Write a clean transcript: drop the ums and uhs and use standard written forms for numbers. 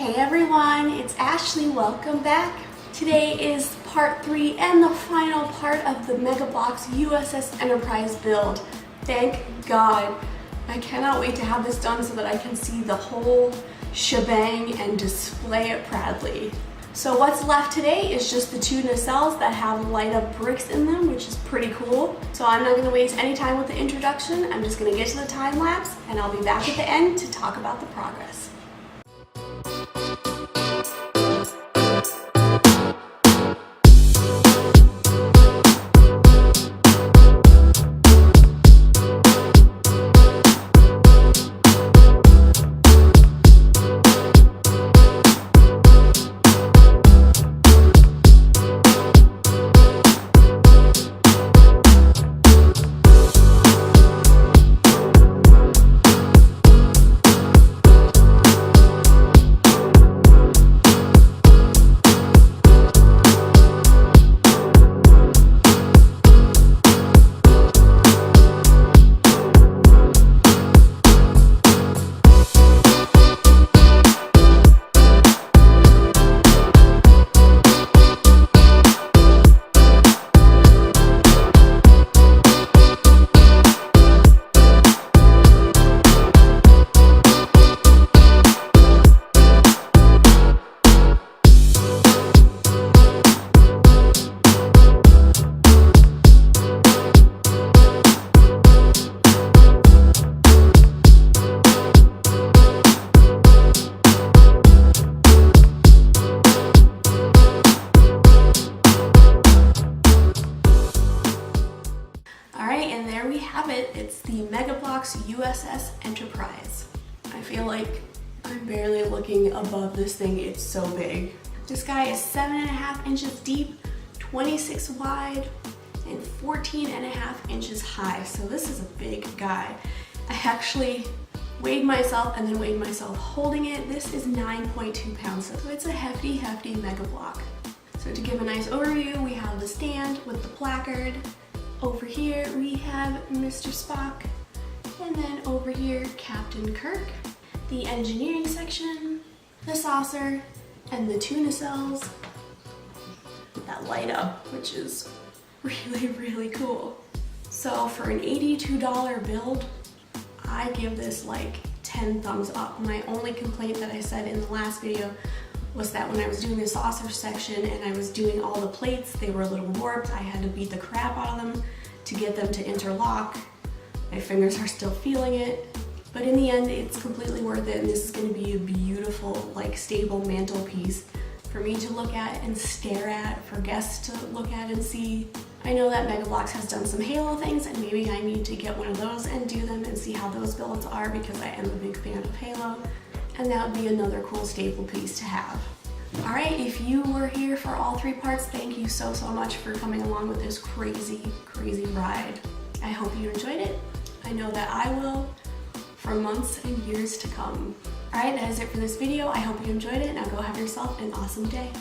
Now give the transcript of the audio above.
Hey everyone, it's Ashley. Welcome back. Today is part 3 and the final part of the Mega Bloks USS Enterprise build. Thank God. I cannot wait to have this done so that I can see the whole shebang and display it proudly. So what's left today is just the 2 nacelles that have light up bricks in them, which is pretty cool. So I'm not going to waste any time with the introduction. I'm just going to get to the time lapse and I'll be back at the end to talk about the progress. It's the Mega Bloks USS Enterprise. I feel like I'm barely looking above this thing, it's so big. This guy is 7.5 inches deep, 26 wide, and 14.5 inches high. So this is a big guy. I actually weighed myself and then weighed myself holding it. This is 9.2 pounds, so it's a hefty Mega Blok. So to give a nice overview, we have the stand with the placard. Over here we have Mr. Spock, and then over here Captain Kirk, the engineering section, the saucer, and the 2 nacelles that light up, which is really cool. So for an $82 build, I give this like 10 thumbs up. My only complaint that I said in the last video was that when I was doing the saucer section and I was doing all the plates, they were a little warped. I had to beat the crap out of them to get them to interlock. My fingers are still feeling it, but in the end it's completely worth it, and this is going to be a beautiful, like, stable mantelpiece for me to look at and stare at, for guests to look at and see. I know that Mega Bloks has done some Halo things, and maybe I need to get one of those and do them and see how those builds are, because I am a big fan of Halo. And that would be another cool staple piece to have. Alright, if you were here for all 3 parts, thank you so much for coming along with this crazy ride. I hope you enjoyed it. I know that I will for months and years to come. Alright, that is it for this video. I hope you enjoyed it. Now go have yourself an awesome day.